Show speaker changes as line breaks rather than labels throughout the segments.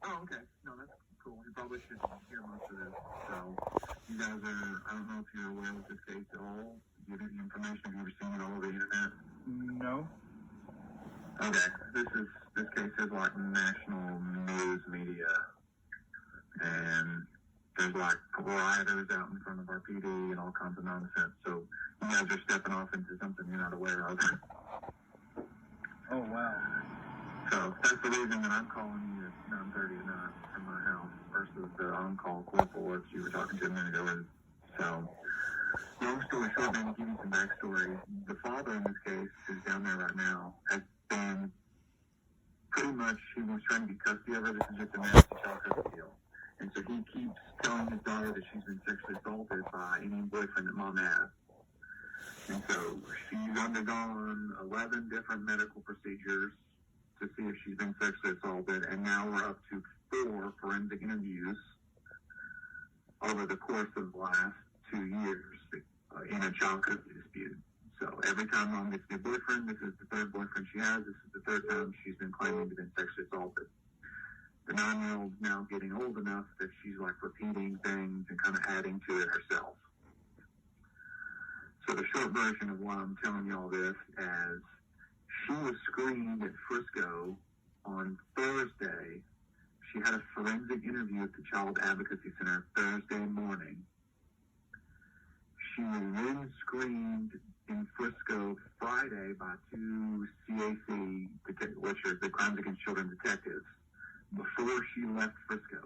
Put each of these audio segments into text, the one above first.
Oh, okay. No, that's cool. You probably should hear most of this. So, you guys are, I don't know if you're aware of this case at all. Do you have any information? Have you ever seen it all over the internet?
No.
Okay. This case is like national news media. And there's like rioters out in front of our PD and all kinds of nonsense. So, you guys are stepping off into something you're not aware of.
Oh, wow.
So that's the reason that I'm calling you at 9:30 at night from my house versus the on-call corporal that you were talking to a minute ago. So, long story short, man, to give you some backstory, the father in this case, who's down there right now, has been pretty much, he was trying to get custody of her. This is just a nasty child custody deal. And so he keeps telling his daughter that she's been sexually assaulted by any boyfriend that mom has. And so she's undergone 11 different medical procedures to see if she's been sexually assaulted, and now we're up to 4 forensic interviews over the course of the last 2 years in a child custody dispute. So every time mom gets a new boyfriend, this is the third boyfriend she has, this is the third time she's been claiming to have been sexually assaulted. The 9-year-old's now getting old enough that she's like repeating things and kind of adding to it herself. So the short version of why I'm telling you all this is she was screened at Frisco on Thursday. She had a forensic interview at the Child Advocacy Center Thursday morning. She was then screened in Frisco Friday by 2 CAC, which are the Crimes Against Children detectives, before she left Frisco.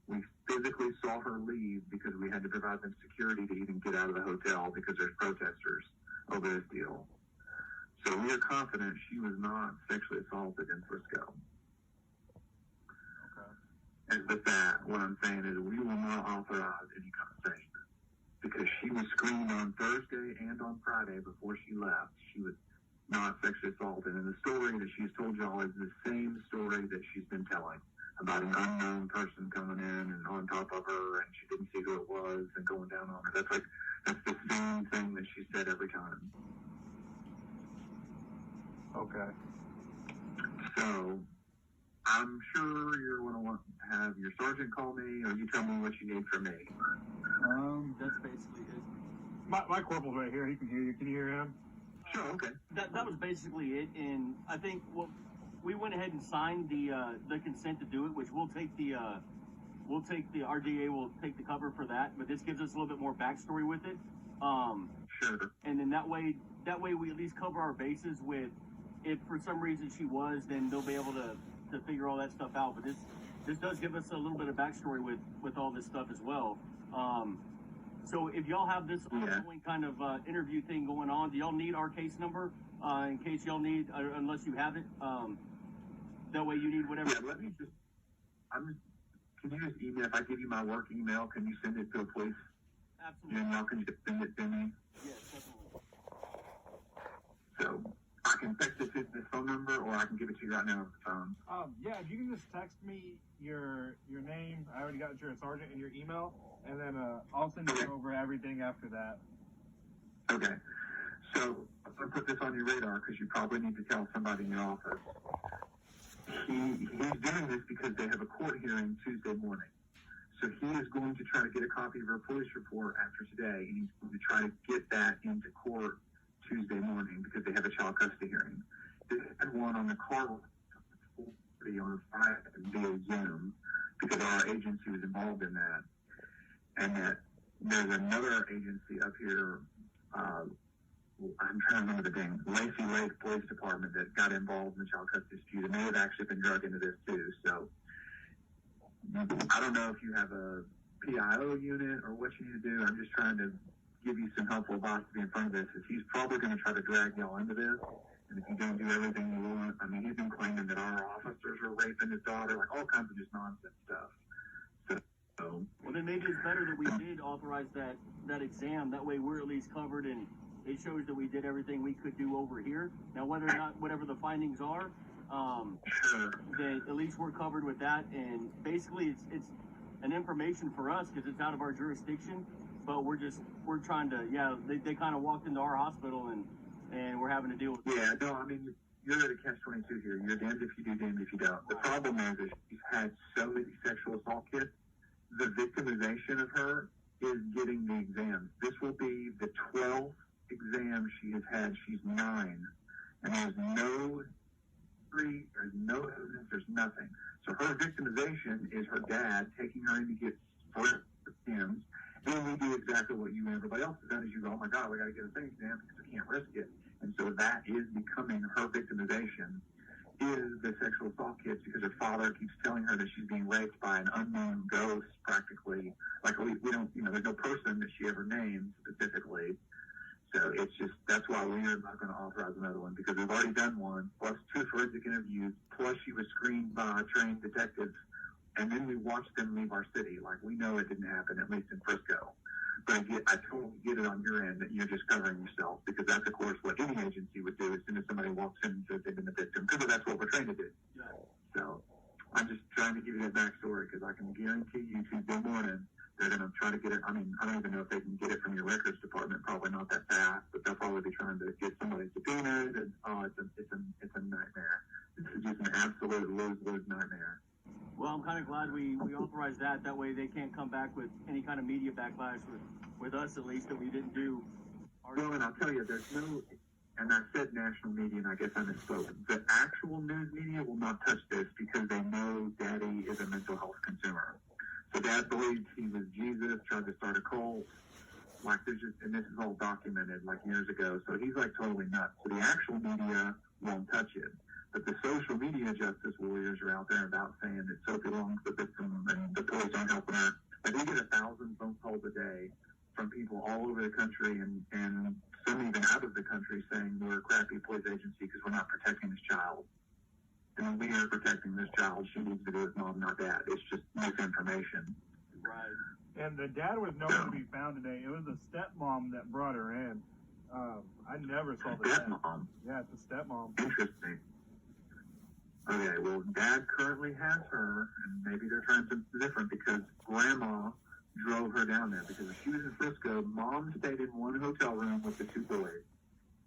We physically saw her leave because we had to provide them security to even get out of the hotel because there's protesters over this deal. So we are confident she was not sexually assaulted in Frisco.
Okay.
And with that, what I'm saying is we will not authorize any kind of thing because she was screened on Thursday and on Friday before she left. She was not sexually assaulted. And the story that she's told y'all is the same story that she's been telling about an unknown person coming in and on top of her, and she didn't see who it was and going down on her. That's the same thing that she said every time.
Okay.
So, I'm sure you're going to want to have your sergeant call me, or you tell me what you need from me.
That's basically it.
My corporal's right here. He can hear you. Can you hear him?
Sure, okay.
That was basically it, and I think we went ahead and signed the consent to do it, which we'll take our DA will take the cover for that, but this gives us a little bit more backstory with it.
Sure.
And then that way we at least cover our bases with, if for some reason she was, then they'll be able to figure all that stuff out. But this does give us a little bit of backstory with all this stuff as well. So if y'all have this ongoing kind of interview thing going on, do y'all need our case number in case y'all need, unless you have it? That way you need whatever.
Yeah, let me just, can you just email, if I give you my work email, can you send it to a police?
Absolutely.
And y'all can just send it to me?
Yes, definitely.
So, I can text it to this phone number, or I can give it to you right now on the phone.
Yeah, if you can just text me your name, I already got your sergeant, and your email, and then I'll send you over everything after that.
Okay. So, I'm going to put this on your radar because you probably need to tell somebody in your office. He's doing this because they have a court hearing Tuesday morning. So he is going to try to get a copy of her police report after today, and he's going to try to get that into court Tuesday morning because they have a child custody hearing. They had one on the car on Friday via Zoom because our agency was involved in that. And that there's another agency up here, I'm trying to remember the name, Lacey Lake Police Department, that got involved in the child custody dispute, and they have actually been dragged into this too. So I don't know if you have a PIO unit or what you need to do. I'm just trying to give you some helpful advice to be in front of this. He's probably going to try to drag y'all into this, and if you don't do everything you want, I mean, he's been claiming that our officers are raping his daughter, like all kinds of just nonsense stuff.
Well, then maybe it's better that we did authorize that exam. That way we're at least covered, and it shows that we did everything we could do over here. Now, whether or not, whatever the findings are, that at least we're covered with that. And basically, it's an information for us because it's out of our jurisdiction. But we're trying to, they kind of walked into our hospital and we're having to deal with it.
Yeah, no, I mean, you're at a catch-22 here. You're damned if you do, damned if you don't. The problem is she's had so many sexual assault kits, the victimization of her is getting the exams. This will be the 12th exam she has had. She's 9. And there's no history, there's no evidence, there's nothing. So her victimization is her dad taking her in to get first exams. And we do exactly what you and everybody else has done is you go, oh my God, we got to get a thing exam because we can't risk it. And so that is becoming her victimization, is the sexual assault kits, because her father keeps telling her that she's being raped by an unknown ghost, practically. Like, we don't, there's no person that she ever named specifically. So it's just, that's why we're not going to authorize another one, because we've already done one, plus 2 forensic interviews, plus she was screened by trained detectives, and then we watched them leave our city. Like, we know it didn't happen, at least in Frisco. But I totally get it on your end that you're just covering yourself, because that's, of course, what any agency would do as soon as somebody walks in and says they've been the victim, because that's what we're trained to do.
Yeah.
So I'm just trying to give you that backstory, because I can guarantee you Tuesday morning they're going to try to get it. I mean, I don't even know if they can get it from your records department, probably not that fast, but they'll probably be trying to get somebody subpoenaed, and it's a nightmare. This is just an absolute lose-lose nightmare.
Well, I'm kind of glad we authorized that. That way they can't come back with any kind of media backlash with us, at least, that we didn't do.
Well, and I'll tell you, there's no, and I said national media, and I guess I misspoke. The actual news media will not touch this because they know Daddy is a mental health consumer. So Dad believes he was Jesus, tried to start a cult. Like, there's just, and this is all documented, like, years ago. So he's, like, totally nuts. So the actual media won't touch it. But the social media justice warriors are out there about saying that Sophie Long's the victim and the police aren't helping her. Like, we get 1,000 phone calls a day from people all over the country and some even out of the country saying we're a crappy police agency because we're not protecting this child. And we are protecting this child. She needs to do it, mom, not dad. It's just misinformation.
Right.
And the dad was nowhere to be found today. It was the stepmom that brought her in. I never saw the dad.
Stepmom?
Yeah, it's a stepmom.
Interesting. Okay, well, Dad currently has her, and maybe they're trying something different because Grandma drove her down there. Because when she was in Frisco, Mom stayed in one hotel room with the 2 boys.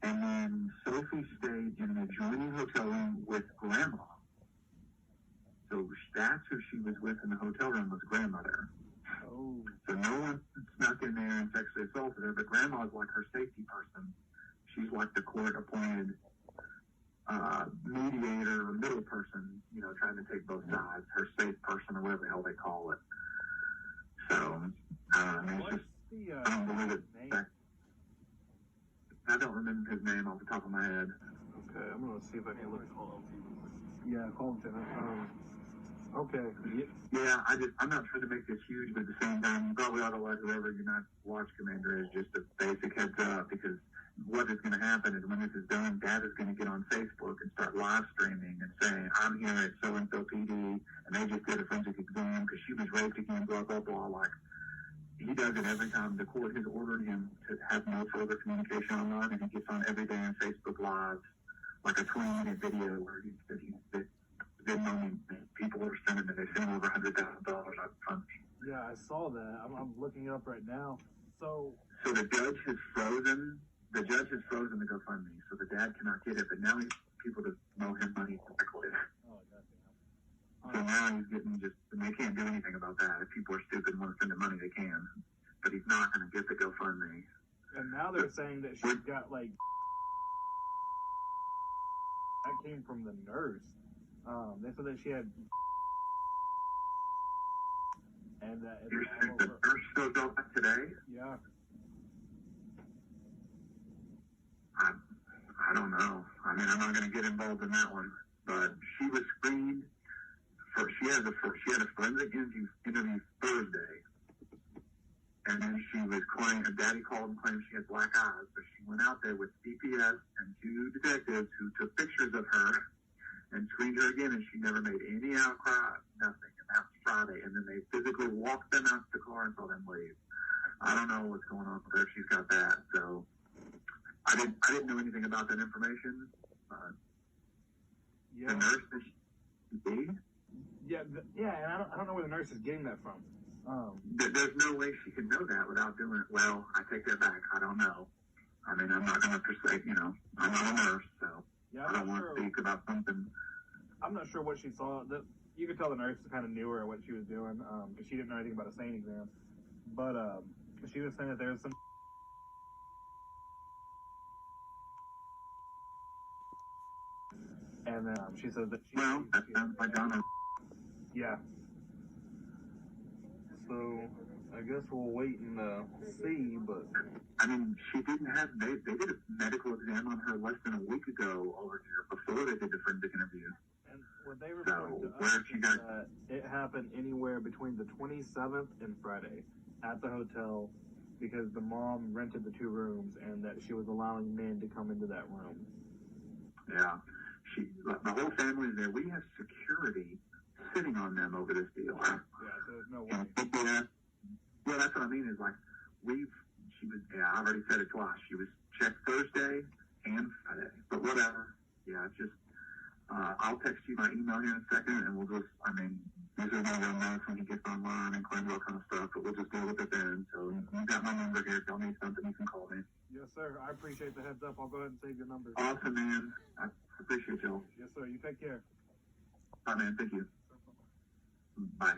And then Sophie stayed in an adjoining hotel room with Grandma. So that's who she was with in the hotel room, was Grandmother.
Oh.
So no one snuck in there and sexually assaulted her, but Grandma's like her safety person. She's like the court-appointed mediator or middle person, trying to take both sides, her safe person or whatever the hell they call it. So, it's just, I don't believe it.
Name?
I don't remember his name off the top of my head.
Okay, I'm going to see if I can look.
Call
Yeah, Colton. Okay.
Yeah, I'm not trying to make this huge, but at the same time, you probably ought to let whoever your night watch commander is just a basic heads up, because what is going to happen is when this is done, Dad is going to get on Facebook and start live streaming and saying, I'm here at so-and-so PD, and they just did a forensic exam because she was raped again, blah, blah, blah. Like, he does it every time. The court has ordered him to have no further communication online, and he gets on every day on Facebook Live, like a 20-minute video where he's videoing people are sending it. They send over $100,000 out of funds.
Yeah, I saw that. I'm looking it up right now. So
the judge has frozen. The judge has frozen the GoFundMe, so the dad cannot get it. But now he's people to owe him money directly.
Oh, goddamn.
So now he's getting and they can't do anything about that. If people are stupid and want to send him money, they can. But he's not going to get the GoFundMe.
And now they're saying that she's got, like, that came from the nurse. They said that she had, and that it's
You're
all
saying the
over.
nurse shows up today?
Yeah.
I don't know. I mean, I'm not going to get involved in that one. But she was screened for. She had a forensic interview Thursday, and then she was claiming. Her daddy called and claimed she had black eyes. So she went out there with CPS and 2 detectives who took pictures of her and screened her again, and she never made any outcry, nothing. And that was Friday. And then they physically walked them out to the car and saw them leave. I don't know what's going on with her. She's got that. So I didn't know anything about that information.
Yeah.
The nurse that she be?
Yeah, and I don't know where the nurse is getting that from.
There's no way she can know that without doing it. Well, I take that back. I don't know. I mean, I'm not going to persuade, I'm not a nurse, so
Yeah,
I don't want to speak about something.
I'm not sure what she saw. you could tell the nurse kind of knew her what she was doing, because she didn't know anything about a SANE exam. But she was saying that there was some. And then she says that she.
Well, that sounds like Donna.
Yeah. So I guess we'll wait and see, but.
I mean, she didn't have, they did a medical exam on her less than a week ago over here before they did the forensic interview.
And what they reported to
where
us
have you
is
guys?
that it happened anywhere between the 27th and Friday at the hotel because the mom rented the 2 rooms and that she was allowing men to come into that room.
Yeah. The whole family's there. We have security sitting on them over this deal.
Yeah, so there's no way.
Well, that's what I mean is like, I already said it twice. She was checked Thursday and Friday, but whatever. Yeah, just, I'll text you my email here in a second and we'll just, this is one of those notes when he gets online and claims all kind of stuff, but we'll just deal with it then. So you got my number here. If y'all need something, you can call me.
Yes, sir. I appreciate the heads up. I'll go ahead and save your number.
Awesome, man. I appreciate y'all.
Yes, sir. You take care.
Bye, man. Thank you. Bye.